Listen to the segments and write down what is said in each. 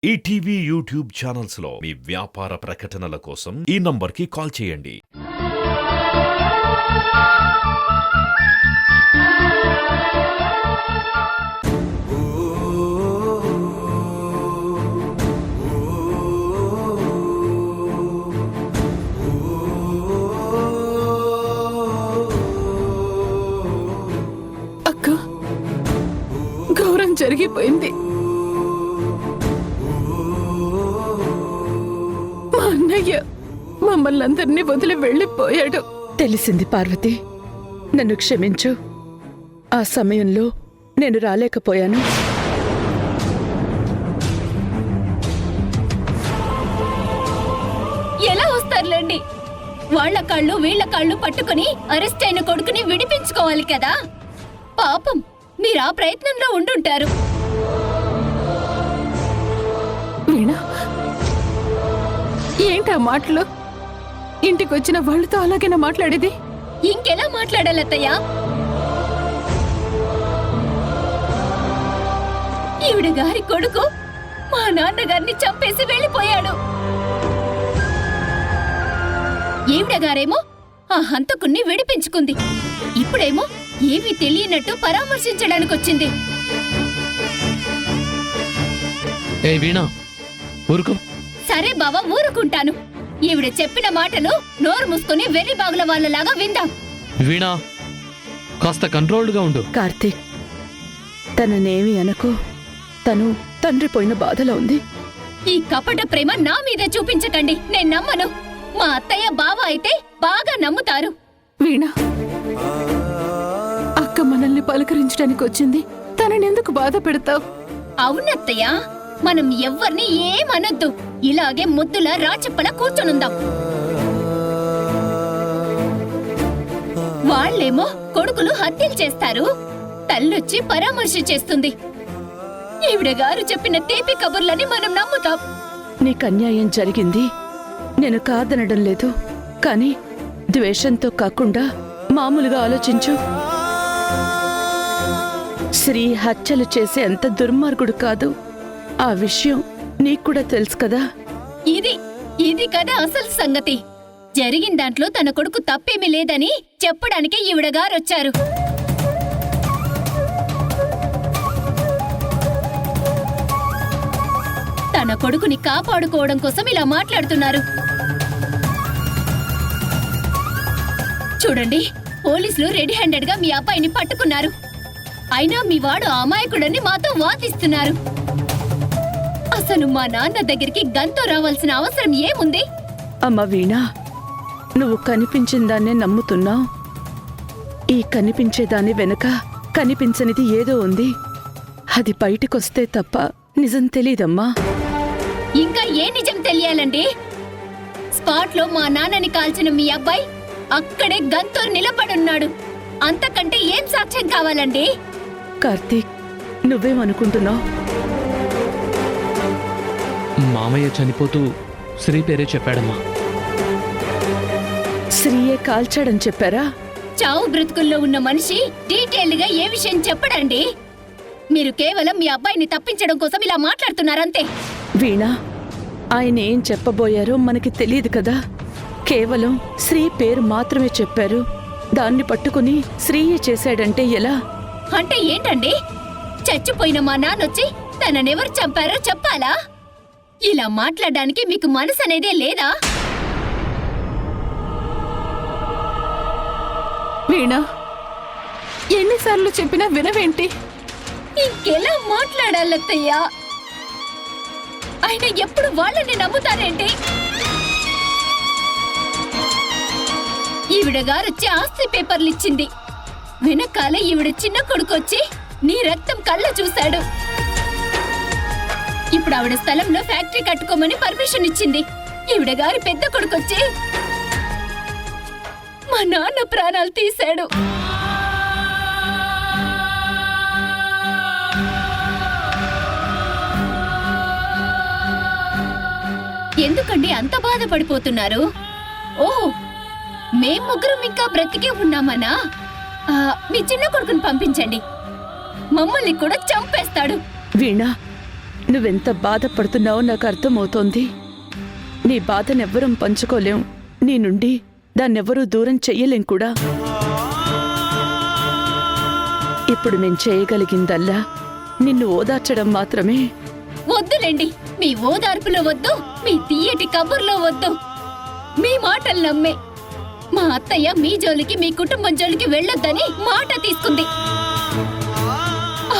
ETV YouTube channels లో మీ వ్యాపార ప్రకటనల కోసం ఈ నంబర్కి కాల్ చేయండి. అక్క, గౌరవం జరిగిపోయింది. మా అన్నయ్య మమ్మల్ని అందరినీ వదిలి వెళ్ళిపోయాడు. తెలిసింది పార్వతి, నన్ను క్షమించు. ఆ సమయంలో నేను రాలేకపోయాను. ఎలా వస్తారులేండి? వాళ్ళ కాళ్ళు వీళ్ళ కాళ్ళు పట్టుకుని అరెస్ట్ అయిన కొడుకుని విడిపించుకోవాలి కదా. పాపం, మీరు ఆ ప్రయత్నంలో ఉండుంటారు. వీణా, ఏంటా మాటలు? ఇంటికొచ్చిన వాళ్ళతో అలాగేనా మాట్లాడేది? ఇంకెలా మాట్లాడాలత్తయ్యా? ఈవిడ గారి కొడుకు మా నాన్నగారిని చంపేసి వెళ్ళిపోయాడు. ఈవిడ గారేమో ఆ హంతకుణ్ణి విడిపించుకుంది. ఇప్పుడేమో ఏమీ తెలియనట్టు పరామర్శించడానికి వచ్చింది. ఏ వీణా, ఊరుకో. సరే బావ, ఊరుకుంటాను. ఈవిడ చెప్పిన మాటలు నోరు మూసుకుని వెర్రి బాగుల వాళ్ళలాగా విందాం. వీణా, కాస్త కంట్రోల్డ్గా ఉండు. కార్తీక్, తననేమి అనకు. తను తండ్రి పోయిన బాధలో ఉంది. ఈ కపట ప్రేమ నా మీద చూపించకండి, నేను నమ్మను. మా అత్తయ్య బావ అయితే బాగా నమ్ముతారు. వీణా, అక్క మనల్ని పలకరించడానికి వచ్చింది. తననెందుకు బాధ పెడతావు? అవునత్తయ్య, మనం ఎవ్వరిని ఏమనొద్దు. ఇలాగే ముద్దుల రాచప్పలా కూర్చొనుందాం. వాళ్ళేమో కొడుకులు హత్యలు చేస్తారు, తల్లొచ్చి పరామర్శ చేస్తుంది. ఈవిడ గారు చెప్పిన తీపి కబుర్లని మనం నమ్ముతాం. నీకు అన్యాయం జరిగింది, నేను కాదనడం లేదు. కానీ ద్వేషంతో కాకుండా మామూలుగా ఆలోచించు. శ్రీ హత్యలు చేసే అంత దుర్మార్గుడు కాదు. ఆ విషయం నీక్కూడా తెలుసు కదా. ఇది కదా అసలు సంగతి. జరిగిన దాంట్లో తన కొడుకు తప్పేమీ లేదని చెప్పడానికి ఈవిడ గారొచ్చారు. తన కొడుకుని కాపాడుకోవడం కోసం ఇలా మాట్లాడుతున్నారు. చూడండి, పోలీసులు రెడీ హ్యాండెడ్ గా మీ అబ్బాయిని పట్టుకున్నారు. అయినా మీ వాడు అమాయకుడని మాతో వాదిస్తున్నారు. అసలు మా నాన్న దగ్గరికి గంతో రావాల్సిన అవసరం ఏముంది? అమ్మ వీణా, నువ్వు కనిపించిందాన్నే నమ్ముతున్నావు. ఈ కనిపించేదాని వెనుక కనిపించనిది ఏదో ఉంది. అది బయటికొస్తే తప్ప నిజం తెలీదమ్మా. ఇంకా ఏ నిజం తెలియాలండి? స్పాట్ లో మా నాన్నని కాల్చిన మీ అబ్బాయి అక్కడే గంతో నిలబడున్నాడు. అంతకంటే ఏం సాక్ష్యం కావాలండి? కార్తీక్, నువ్వేమనుకుంటున్నావు? మామయ్య చనిపోతూ శ్రీ పేరే చెప్పాడమ్మా. శ్రీయే కాల్చాడని చెప్పారా? చావు బ్రతుకుల్లో ఉన్న మనిషి డీటెయిల్డ్ గా ఏ విషయం చెప్పడండి. మీరు కేవలం మీ అబ్బాయిని తప్పించడం కోసం ఇలా మాట్లాడుతున్నారంతే. వీణా, ఆయన ఏం చెప్పబోయారో మనకి తెలియదు కదా. కేవలం శ్రీ పేరు మాత్రమే చెప్పారు. దాన్ని పట్టుకుని శ్రీయే చేశాడంటే ఎలా? అంటే ఏంటండి? చచ్చిపోయిన మా నాన్నొచ్చి తననెవరు చంపారో చెప్పాలా? ఇలా మాట్లాడడానికి మీకు మనసు అనేదే లేదా? వీణా, ఎన్నిసార్లు చెప్పినా వినవేంటి? ఇంకెలా మాట్లాడాలత్తయ్యా? ఆయన ఎప్పుడు వాళ్ళని నమ్ముతారేంటి? ఈవిడ గారొచ్చి ఆస్తి పేపర్లు ఇచ్చింది. వెనకాల ఈవిడ చిన్న కొడుకొచ్చి నీ రక్తం కళ్ళ చూశాడు. ఇప్పుడు ఆవిడ స్థలంలో ఫ్యాక్టరీ కట్టుకోమని పర్మిషన్ ఇచ్చింది. ఈవిడ గారి పెద్ద కొడుకొచ్చి మా నాన్న ప్రాణాలు తీశాడు. ఎందుకండి అంత బాధపడిపోతున్నారు? ఓహో, మేం ముగ్గురం ఇంకా బ్రతికే ఉన్నామనా? మీ చిన్న కొడుకుని పంపించండి, మమ్మల్ని కూడా చంపేస్తాడు. వీణా, నువ్వెంత బాధపడుతున్నావో నాకు అర్థమవుతోంది. నీ బాధనెవ్వరం పంచుకోలేం, నీ నుండి దాన్నెవ్వరూ దూరం చెయ్యలేం కూడా. ఇప్పుడు మేం చేయగలిగిందల్లా నిన్ను ఓదార్చడం మాత్రమే. వద్దులేండి, మీ ఓదార్పులో వద్దు, మీ తీయటి కబుర్లో వద్దు. మీ మాటలు నమ్మే మా అత్తయ్య మీ జోలికి, మీ కుటుంబం జోలికి వెళ్ళొద్దని మాట తీసుకుంది.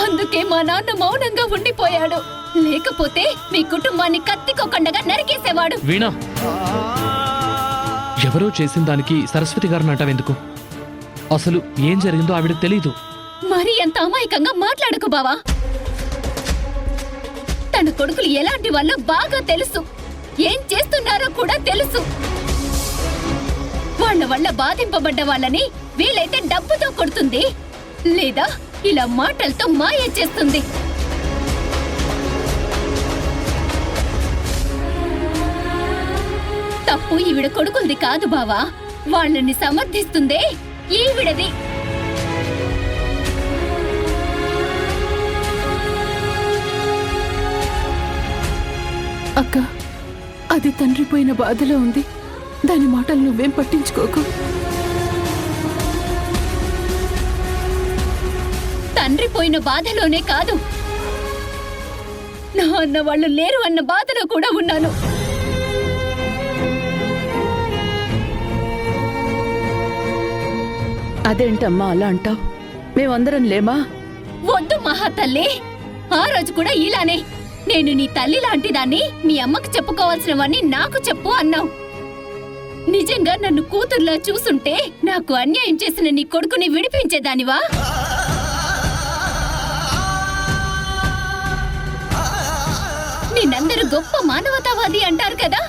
అందుకే మా నాన్న మౌనంగా ఉండిపోయాడు. లేకపోతే మీ కుటుంబాన్ని కత్తికొకండగా నరికేసేవాడు. వీణా, ఎవరో చేసిన దానికి సరస్వతి గారిని అంటావెందుకు? అసలు ఏం జరిగిందో ఆవిడకి తెలీదు. మరి అంత అమాయకంగా మాట్లాడకు బావా. తన కొడుకులు ఎలాంటి వాళ్ళో బాగా తెలుసు, ఏం చేస్తున్నారో కూడా తెలుసు. వాళ్ళ వల్ల బాధింపబడ్డ వాళ్ళని వీలైతే డబ్బుతో కొడుతుంది, లేదా ఇలా మాటలతో మాయ చేస్తుంది. తప్పు ఈవిడ కొడుకులది కాదు బావా, వాళ్ళని సమర్థిస్తుందే ఈవిడది. అక్క, అది తండ్రి పోయిన బాధలో ఉంది. దాని మాటలు నువ్వేం పట్టించుకోకు. తండ్రి పోయిన బాధలోనే కాదు, నా అన్న వాళ్ళు లేరు అన్న బాధలో కూడా ఉన్నాను. అదేంటమ్మా అలా అంటావ్? మేమందరం లేమా? వద్దు మహాతల్లి, ఆ రోజు కూడా ఇలానే నేను నీ తల్లి లాంటి దాన్ని, మీ అమ్మకు చెప్పుకోవాల్సినవన్నీ నాకు చెప్పు అన్నావు. నిజంగా నన్ను కూతుర్లా చూసుంటే నాకు అన్యాయం చేసిన నీ కొడుకుని విడిపించేదానివా? నిన్నందరూ గొప్ప మానవతావాది అంటారు కదా,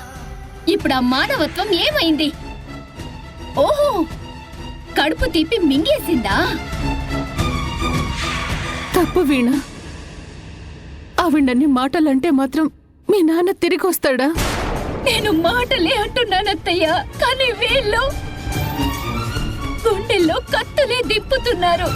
ఇప్పుడు ఆ మానవత్వం ఏమైంది? ఓహో, కడుపు తీపి మింగేసిందా? తప్పు వీణ. ఆవిడన్ని మాటలంటే మాత్రం మీ నాన్న తిరిగి వస్తాడా? నేను మాటలే అంటున్నానత్తయ్య, కానీ వీళ్ళు గుండెల్లో కత్తులే దిప్పుతున్నారు.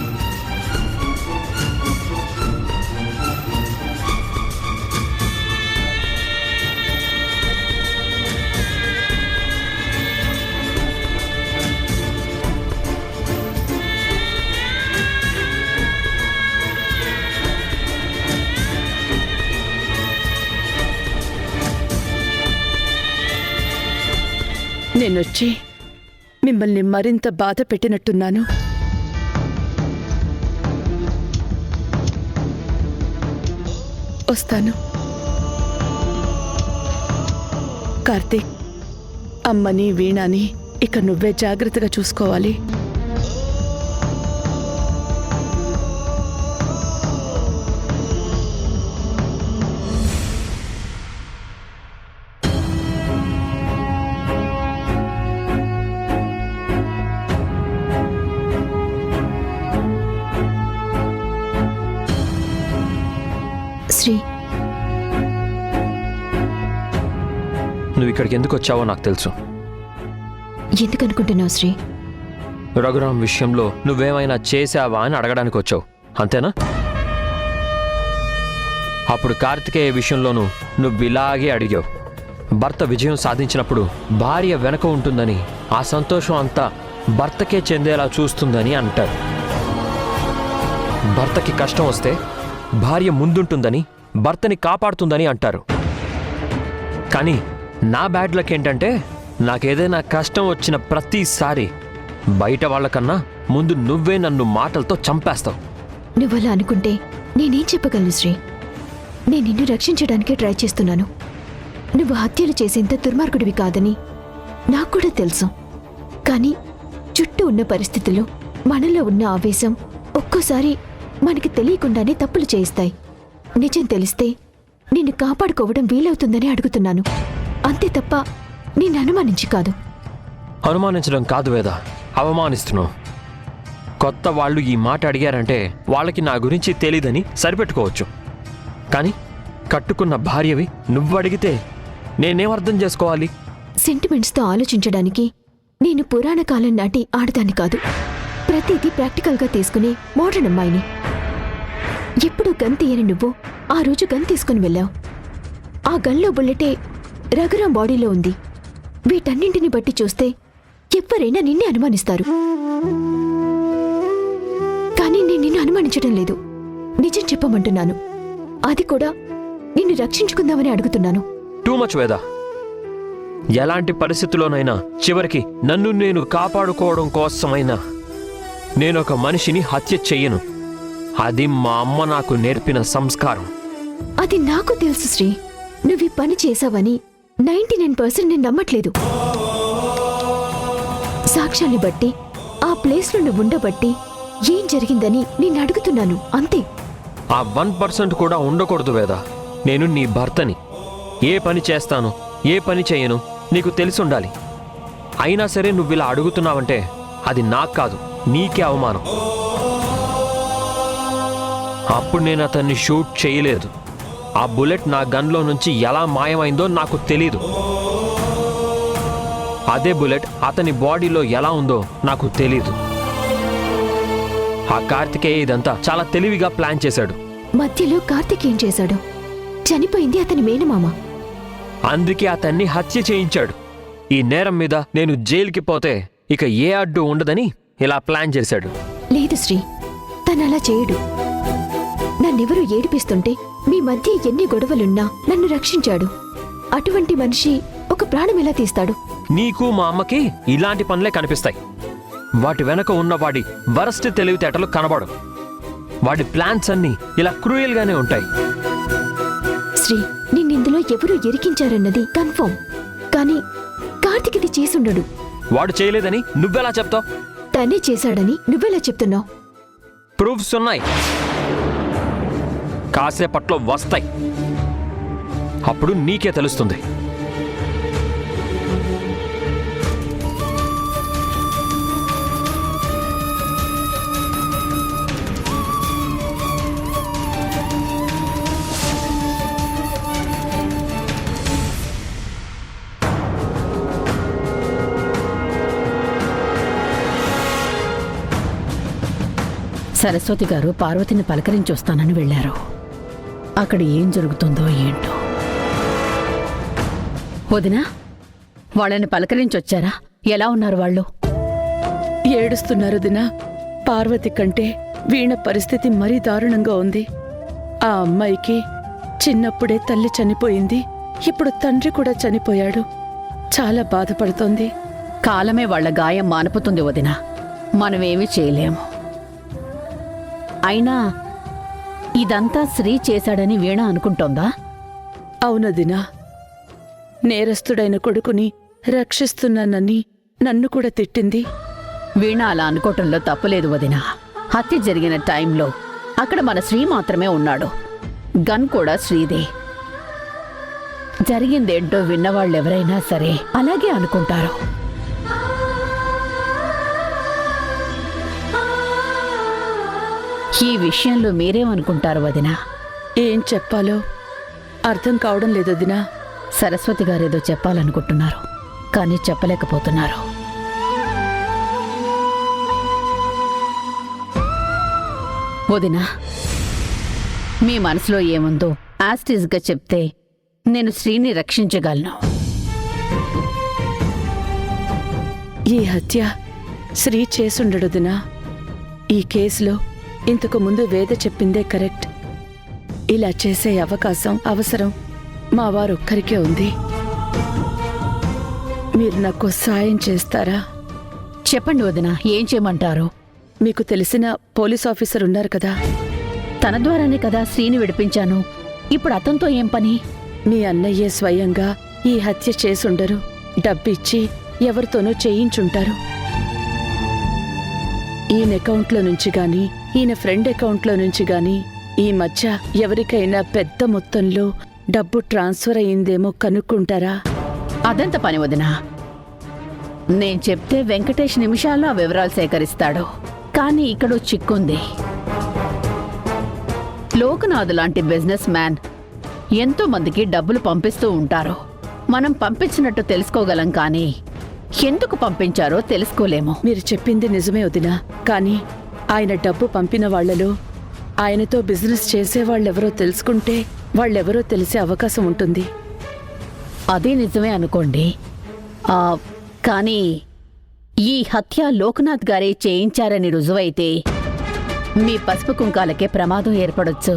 నేనొచ్చి మిమ్మల్ని మరింత బాధ పెట్టినట్టున్నాను. వస్తాను. కార్తీక్, అమ్మని వీణాని ఇక నువ్వే జాగ్రత్తగా చూసుకోవాలి. శ్రీ, నువ్వు ఇక్కడికి ఎందుకు వచ్చావో నాకు తెలుసు. ఎందుకనుకుంటున్నావు శ్రీ? రఘురామ్ విషయంలో నువ్వేమైనా చేశావా అని అడగడానికి వచ్చావు, అంతేనా? అప్పుడు కార్తికేయ విషయంలోనూ నువ్వు ఇలాగే అడిగావు. భర్త విజయం సాధించినప్పుడు భార్య వెనక ఉంటుందని, ఆ సంతోషం అంతా భర్తకే చెందేలా చూస్తుందని అంటారు. భర్తకి కష్టం వస్తే భార్య ముందుంటుందని, భర్తని కాపాడుతుందని అంటారు. కానీ నా బ్యాడ్ లక్ ఏంటంటే, నాకేదైనా కష్టం వచ్చిన ప్రతిసారి బయట వాళ్ళకన్నా ముందు నువ్వే నన్ను మాటలతో చంపేస్తావు. నువ్వలా అనుకుంటే నేనేం చెప్పగలను శ్రీ? నేను నిన్ను రక్షించడానికే ట్రై చేస్తున్నాను. నువ్వు హత్యలు చేసేంత దుర్మార్గుడివి కాదని నాకు కూడా తెలుసు. కానీ చుట్టూ ఉన్న పరిస్థితుల్లో మనలో ఉన్న ఆవేశం ఒక్కోసారి మనకి తెలియకుండానే తప్పులు చేయిస్తాయి. నిజం తెలిస్తే నిన్ను కాపాడుకోవడం వీలవుతుందని అడుగుతున్నాను, అంతే తప్ప నిన్ను అనుమానించి కాదు. అనుమానించడం కాదు వేద, అవమానిస్తున్నావు. కొత్త వాళ్ళు ఈ మాట అడిగారంటే వాళ్ళకి నా గురించి తెలీదని సరిపెట్టుకోవచ్చు. కానీ కట్టుకున్న భార్యవి నువ్వు అడిగితే నేనేం అర్థం చేసుకోవాలి? సెంటిమెంట్స్తో ఆలోచించడానికి నేను పురాణ కాలం నాటి ఆడదాన్ని కాదు. ప్రతిదీ ప్రాక్టికల్గా తీసుకునే మోడర్న్ అమ్మాయిని. ఎప్పుడు గన్ తీయని నువ్వు ఆ రోజు గన్ తీసుకుని వెళ్ళావు. ఆ గన్లో బుల్లెటే రఘురాం బాడీలో ఉంది. వీటన్నింటిని బట్టి చూస్తే ఎవరైనా నిన్నే అనుమానిస్తారు. కానీ నేను నిన్ను అనుమానించడం లేదు. నిజం చెప్పమంటున్నాను. అది కూడా నిన్ను రక్షించుకుందామని అడుగుతున్నాను. టూ మచ్ వేదా. ఎలాంటి పరిస్థితుల్లోనైనా చివరికి నన్ను నేను కాపాడుకోవడం కోసమైనా నేనొక మనిషిని హత్య చెయ్యను. అది మా అమ్మ నాకు నేర్పిన సంస్కారం. అది నాకు తెలుసు శ్రీ. నువ్వు ఈ పని చేశావని 99% నేను నమ్మట్లేదు. సాక్ష్యాన్ని బట్టి ఆ ప్లేస్లో నువ్వు ఉండబట్టి ఏం జరిగిందని నేను అడుగుతున్నాను అంతే. ఆ 1% కూడా ఉండకూడదు వేదా. నేను నీ భర్తని. ఏ పని చేస్తాను, ఏ పని చేయను నీకు తెలిసుండాలి. అయినా సరే నువ్విలా అడుగుతున్నావంటే అది నాకు కాదు, నీకే అవమానం. అప్పుడు నేను అతన్ని షూట్ చేయలేదు. ఆ బుల్లెట్ నా గన్లో నుంచి ఎలా మాయమైందో నాకు తెలీదు. అదే బుల్లెట్ అతని బాడీలో ఎలా ఉందో నాకు తెలీదు. ఆ కార్తికేయ ఇదంతా చాలా తెలివిగా ప్లాన్ చేశాడు. మధ్యలో కార్తిక్ ఏం చేశాడు? చనిపోయింది అతని మేనమామ. అందుకే అతన్ని హత్య చేయించాడు. ఈ నేరం మీద నేను జైలుకి పోతే ఇక ఏ అడ్డు ఉండదని ఇలా ప్లాన్ చేశాడు. లేదు శ్రీ, తనలా చేయడు. నన్నెవరూ ఏడిపిస్తుంటే మీ మధ్య ఎన్ని గొడవలున్నా నన్ను రక్షించాడు. అటువంటి మనిషి ఒక ప్రాణం ఎలా తీస్తాడు? నీకు మా అమ్మకి ఇలాంటి పనులే కనిపిస్తాయి. వాటి వెనక ఉన్న వాడి వరస్ట్ తెలివితేటలు కనబడు. వాడి ప్లాన్స్ అన్నీ ఇలా క్రూయల్గానే ఉంటాయి. శ్రీ, నిన్నిందులో ఎవరూ ఇరికించారన్నది కన్ఫర్మ్. కానీ కార్తిక్ ఇది చేసుండడు. వాడు చేయలేదని నువ్వెలా చెప్తావు? తనే చేశాడని నువ్వెలా చెప్తున్నావు? ప్రూఫ్స్ ఉన్నాయి, కాసేపట్లో వస్తాయి. అప్పుడు నీకే తెలుస్తుంది. సరస్వతి గారు పార్వతిని పలకరించొస్తానని వెళ్లారు. అక్కడ ఏం జరుగుతుందో ఏంటో. వదినా, వాళ్ళని పలకరించొచ్చారా? ఎలా ఉన్నారు వాళ్ళు? ఏడుస్తున్నారు వదినా. పార్వతి కంటే వీణ పరిస్థితి మరీ దారుణంగా ఉంది. ఆ అమ్మాయికి చిన్నప్పుడే తల్లి చనిపోయింది. ఇప్పుడు తండ్రి కూడా చనిపోయాడు. చాలా బాధపడుతోంది. కాలమే వాళ్ల గాయం మానుపుతుంది వదినా. మనమేమీ చేయలేము. అయినా ఇదంతా శ్రీ చేశాడని వీణ అనుకుంటోందా? అవునదినా. నేరస్తుడైన కొడుకుని రక్షిస్తున్నానని నన్ను కూడా తిట్టింది. వీణ అలా అనుకోవటంలో తప్పులేదు వదినా. హత్య జరిగిన టైంలో అక్కడ మన శ్రీ మాత్రమే ఉన్నాడు. గన్ కూడా శ్రీదే. జరిగిందేంటో విన్నవాళ్ళెవరైనా సరే అలాగే అనుకుంటారు. ఈ విషయంలో మీరేమనుకుంటారు వదినా? ఏం చెప్పాలో అర్థం కావడం లేదు వదినా. సరస్వతి గారేదో చెప్పాలనుకుంటున్నారు, కానీ చెప్పలేకపోతున్నారు. వదినా, మీ మనసులో ఏముందో యాస్టీస్గా చెప్తే నేను శ్రీని రక్షించగలను. ఈ హత్య శ్రీ చేసుండడుదినా. ఈ కేసులో ఇంతకు ముందు వేద చెప్పిందే కరెక్ట్. ఇలా చేసే అవసరం మా వారొక్కరికే ఉంది. మీరు నాకు సాయం చేస్తారా? చెప్పండి వదినా, ఏం చేయమంటారు? మీకు తెలిసిన పోలీస్ ఆఫీసర్ ఉన్నారు కదా, తన ద్వారానే కదా శ్రీని విడిపించాను. ఇప్పుడు అతనితో ఏం పని? మీ అన్నయ్యే స్వయంగా ఈ హత్య చేసుండరు. డబ్బిచ్చి ఎవరితోనో చేయించుంటారు. ఈయన అకౌంట్లో నుంచి గాని, ఈయన ఫ్రెండ్ అకౌంట్లో నుంచి గాని ఈ మధ్య ఎవరికైనా పెద్ద మొత్తంలో డబ్బు ట్రాన్స్ఫర్ అయిందేమో కనుక్కుంటారా? అదంత పని వదినా. నేను చెప్తే వెంకటేష్ నిమిషాల్లో ఆ వివరాలు సేకరిస్తాడు. కానీ ఇక్కడో చిక్కుంది. లోకనాథ్ లాంటి బిజినెస్ మ్యాన్ ఎంతో మందికి డబ్బులు పంపిస్తూ ఉంటారు. మనం పంపించినట్టు తెలుసుకోగలం, కానీ ఎందుకు పంపించారో తెలుసుకోలేము. మీరు చెప్పింది నిజమే వదినా. కానీ ఆయన డబ్బు పంపిన వాళ్లలో ఆయనతో బిజినెస్ చేసేవాళ్ళెవరో తెలుసుకుంటే వాళ్ళెవరో తెలిసే అవకాశం ఉంటుంది. అదే నిజమే అనుకోండి. కానీ ఈ హత్య లోకనాథ్ గారే చేయించారని రుజువైతే మీ పసుపు కుంకాలకే ప్రమాదం ఏర్పడొచ్చు.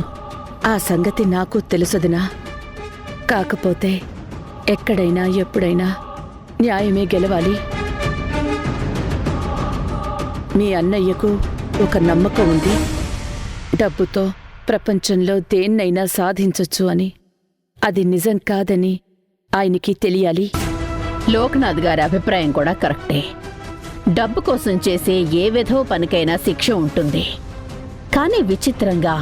ఆ సంగతి నాకు తెలుసదినా. కాకపోతే ఎక్కడైనా ఎప్పుడైనా న్యాయమే గెలవాలి. మీ అన్నయ్యకు ఒక నమ్మకం ఉంది, డబ్బుతో ప్రపంచంలో దేన్నైనా సాధించొచ్చు అని. అది నిజం కాదని ఆయనకి తెలియాలి. లోకనాథ్ గారి అభిప్రాయం కూడా కరెక్టే. డబ్బు కోసం చేసే ఏ విధవ పనికైనా శిక్ష ఉంటుంది. కానీ విచిత్రంగా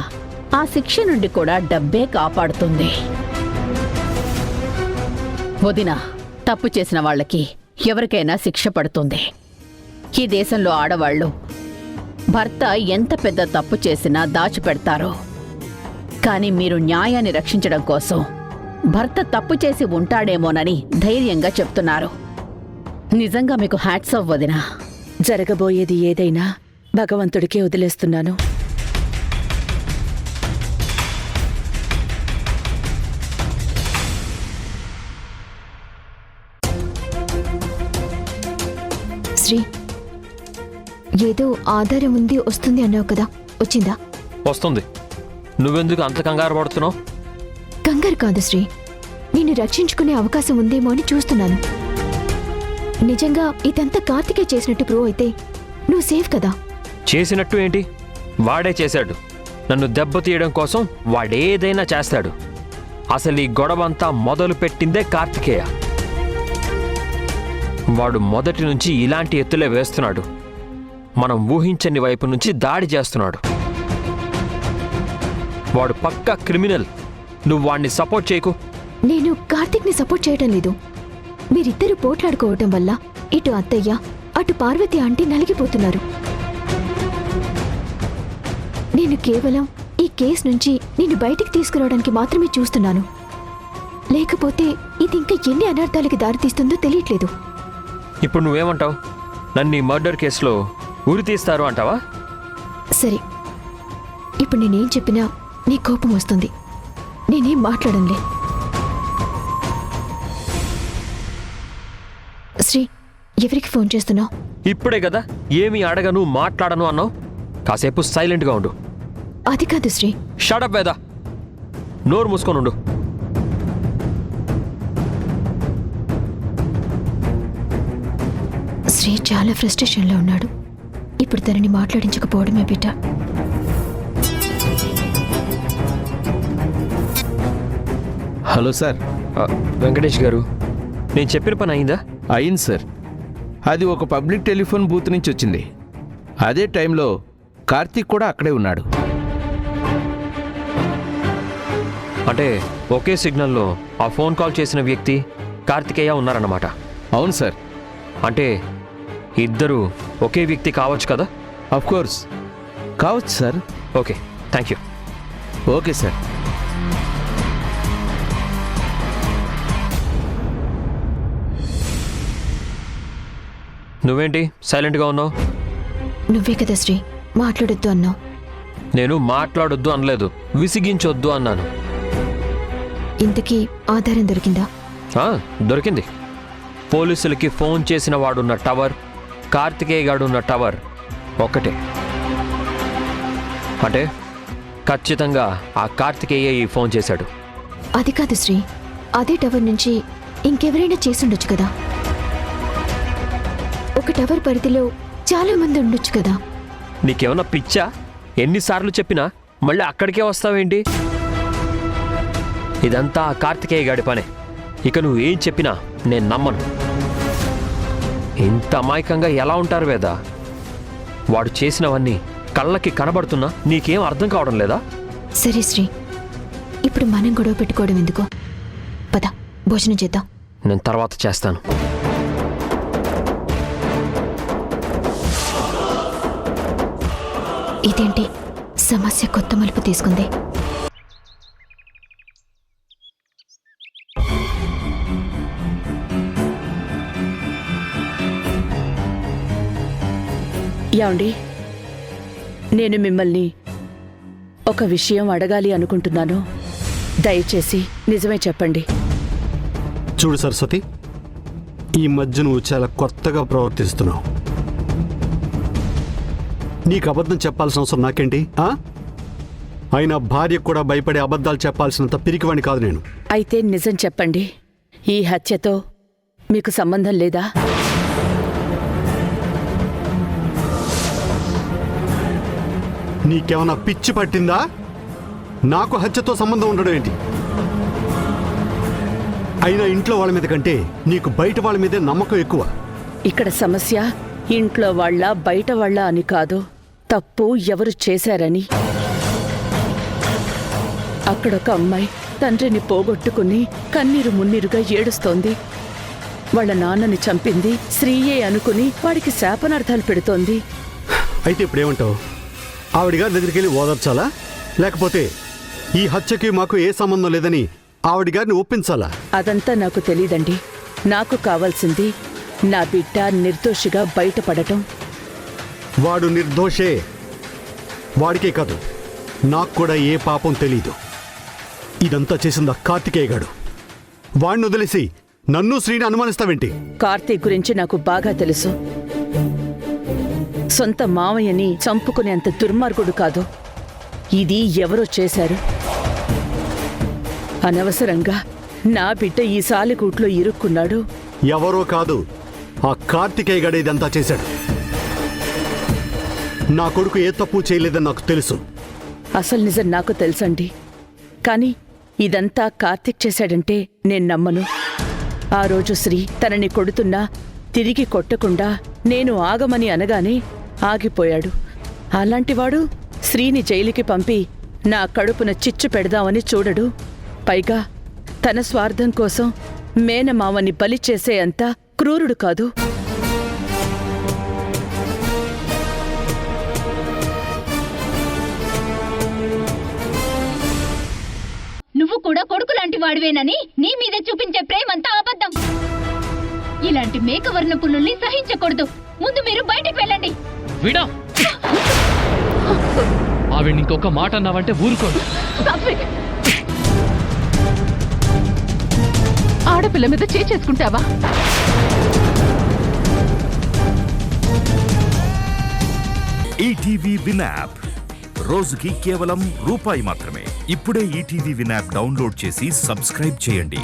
ఆ శిక్ష నుండి కూడా డబ్బే కాపాడుతుంది. వదినా, తప్పు చేసిన వాళ్ళకి ఎవరికైనా శిక్ష పడుతుంది. ఈ దేశంలో ఆడవాళ్లు భర్త ఎంత పెద్ద తప్పు చేసినా దాచిపెడతారు. కానీ మీరు న్యాయాన్ని రక్షించడం కోసం భర్త తప్పు చేసి ఉంటాడేమోనని ధైర్యంగా చెప్తున్నారు. నిజంగా మీకు హ్యాట్స్ ఆఫ్ వదినా. జరగబోయేది ఏదైనా భగవంతుడికే వదిలేస్తున్నాను. శ్రీ, ఏదో ఆధారం ఉంది వస్తుంది అన్నావు కదా, వచ్చిందా? వస్తుంది. నువ్వెందుకు అంత కంగారు పడుతున్నావు? కంగారు కాదు శ్రీ, నిన్ను రక్షించుకునే అవకాశం ఉందేమో అని చూస్తున్నాను. నిజంగా ఇదంతా కార్తికే చేసినట్టు ప్రూవ్ అయితే నువ్వు సేఫ్ కదా. చేసినట్టు ఏంటి? వాడే చేశాడు. నన్ను దెబ్బతీయడం కోసం వాడేదైనా చేస్తాడు. అసలు ఈ గొడవంతా మొదలు పెట్టిందే కార్తికేయ. వాడు మొదటి నుంచి ఇలాంటి ఎత్తులే వేస్తున్నాడు. మనం ఊహించని వైపు నుంచి దాడి చేస్తున్నాడు. వాడు పక్కా క్రిమినల్. నువ్వు వాణ్ణి సపోర్ట్ చేయకు. నేను కార్తిక్ని సపోర్ట్ చేయడం లేదు. మీరిద్దరూ పోట్లాడుకోవటం వల్ల ఇటు అత్తయ్య అటు పార్వతి ఆంటీ నలిగిపోతున్నారు. నేను కేవలం ఈ కేసు నుంచి నిన్ను బయటికి తీసుకురావడానికి మాత్రమే చూస్తున్నాను. లేకపోతే ఇది ఇంకా ఎన్ని అనర్థాలకి దారితీస్తుందో తెలియట్లేదు. ఇప్పుడు నువ్వేమంటావు? నన్ను ఈ మర్డర్ కేసులో ఉరి తీస్తారు అంటావా? సరే, ఇప్పుడు నేనేం చెప్పినా నీ కోపం వస్తుంది. నేనేం మాట్లాడంలే. శ్రీ, ఎవరికి ఫోన్ చేస్తున్నావు? ఇప్పుడే కదా ఏమీ అడగను మాట్లాడను అన్నావు. కాసేపు సైలెంట్గా ఉండు. అది కాదు శ్రీ. షడప్ వేదా, నోరు మూసుకొని ఉండు. శ్రీ చాలా ఫ్రస్ట్రేషన్లో ఉన్నాడు. ఇప్పుడు తనని మాట్లాడించకపోవడమే better. Hello sir. Venkatesh garu, నేను చెప్పిన పని అయిందా? అయింది సార్. అది ఒక పబ్లిక్ టెలిఫోన్ బూత్ నుంచి వచ్చింది. అదే టైంలో కార్తీక్ కూడా అక్కడే ఉన్నాడు. అంటే ఒకే సిగ్నల్లో ఆ ఫోన్ కాల్ చేసిన వ్యక్తి కార్తికేయ ఉన్నారన్నమాట. అవును సార్. అంటే ఇద్దరు ఒకే వ్యక్తి కావచ్చు కదా? ఆఫ్ కోర్స్ కావచ్చు sir. Okay, thank you. Okay sir. నువ్వేంటి సైలెంట్గా ఉన్నావు? నువ్వే కదా శ్రీ మాట్లాడొద్దు అన్నావు. నేను మాట్లాడొద్దు అనలేదు, విసిగించొద్దు అన్నాను. ఇంతకీ ఆధారం దొరికిందా? దొరికింది. పోలీసులకి ఫోన్ చేసిన వాడున్న టవర్, కార్తికేయ గాడున్న టవర్ ఒక్కటే. అంటే ఖచ్చితంగా ఆ కార్తికేయ ఈ ఫోన్ చేశాడు. అది కాదు శ్రీ, అదే టవర్ నుంచి ఇంకెవరైనా చేసుండొచ్చు కదా. ఒక టవర్ పరిధిలో చాలా మంది ఉండొచ్చు కదా. నీకేమన్నా పిచ్చా? ఎన్నిసార్లు చెప్పినా మళ్ళీ అక్కడికే వస్తావేంటి? ఇదంతా ఆ కార్తికేయ గాడి పనే. ఇక నువ్వు ఏం చెప్పినా నేను నమ్మను. ఇంత అమాయకంగా ఎలా ఉంటారు వేదా? వాడు చేసినవన్నీ కళ్ళకి కనబడుతున్నా నీకేం అర్థం కావడం లేదా? సరే శ్రీ, ఇప్పుడు మనం గొడవ పెట్టుకోవడం ఎందుకు? పద, భోజనం చేద్దాం. నేను తర్వాత చేస్తాను. ఇదేంటి సమస్య కొత్త మలుపు తీసుకుంది? యాండి, నేను మిమ్మల్ని ఒక విషయం అడగాలి అనుకుంటున్నాను. దయచేసి నిజమే చెప్పండి. చూడు సరస్వతి, ఈ మధ్య నువ్వు చాలా కొత్తగా ప్రవర్తిస్తున్నావు. నీకు అబద్ధం చెప్పాల్సిన అవసరం నాకేంటి? అయినా భార్యకు కూడా భయపడే అబద్ధాలు చెప్పాల్సినంత పిరికివాణ్ణి కాదు నేను. అయితే నిజం చెప్పండి, ఈ హత్యతో మీకు సంబంధం లేదా? నీకేమన్నా పిచ్చి పట్టిందా? నాకు హత్యతో సంబంధం ఉండడం ఏంటి? అయినా ఇంట్లో వాళ్ళ మీద కంటే నీకు బయట వాళ్ళ మీదే నమ్మకం ఎక్కువ. ఇక్కడ సమస్య ఇంట్లో వాళ్ళ బయట వాళ్ళ అని కాదు, తప్పు ఎవరు చేశారని. అక్కడొక అమ్మాయి తండ్రిని పోగొట్టుకుని కన్నీరు మున్నీరుగా ఏడుస్తోంది. వాళ్ళ నాన్నని చంపింది శ్రీయే అనుకుని వాడికి శాపనార్థాలు పెడుతోంది. అయితే ఇప్పుడేమంటావు? ఆవిడిగారి దగ్గరికి వెళ్ళి ఓదార్చాలా, లేకపోతే ఈ హత్యకి మాకు ఏ సంబంధం లేదని ఆవిడిగారిని ఒప్పించాలా? అదంతా నాకు తెలీదండి. నాకు కావాల్సింది నా బిడ్డ నిర్దోషిగా బయటపడటం. వాడు నిర్దోషే. వాడికే కాదు, నాకు కూడా ఏ పాపం తెలీదు. ఇదంతా చేసింది ఆ కార్తికేయ గాడు. వాడిని వదిలేసి నన్ను శ్రీని అనుమానిస్తావేంటి? కార్తీక్ గురించి నాకు బాగా తెలుసు. సొంత మావయ్యని చంపుకునేంత దుర్మార్గుడు కాదు. ఇది ఎవరో చేశారు. అనవసరంగా నా బిడ్డ ఈ సాలిగూట్లో ఇరుక్కున్నాడు. ఎవరో కాదు, ఆ కార్తికేయ గాడు ఇదంతా చేశాడు. నా కొడుకు ఏ తప్పు చేయలేదని నాకు తెలుసు. అసలు నిజం నాకు తెలుసండి. కానీ ఇదంతా కార్తీక్ చేశాడంటే నేను నమ్మను. ఆ రోజు శ్రీ తనని కొడుతున్నా తిరిగి కొట్టకుండా నేను ఆగమని అనగానే ఆగిపోయాడు. అలాంటివాడు శ్రీని జైలుకి పంపి నా కడుపున చిచ్చు పెడదామని చూడడు. పైగా తన స్వార్థం కోసం మేనమావని బలి చేసే అంత క్రూరుడు కాదు. నువ్వు కూడా కొడుకు లాంటి వాడివేనని నీ మీద చూపించే ప్రేమంతా అబద్ధం. ఇలాంటి మేకవర్ణ పుల్లుల్ని సహించకూడదు. ముందు మీరు బయటికి వెళ్ళండి. విడా ఆవిడ ఇంకొక మాట అన్నావంటే ఊరుకోండి. ఆడపిల్ల మీద చేసుకుంటావా? ఈటీవీ విన్ యాప్ రోజుకి కేవలం రూపాయి మాత్రమే. ఇప్పుడే ఈటీవీ విన్ యాప్ డౌన్లోడ్ చేసి సబ్స్క్రైబ్ చేయండి.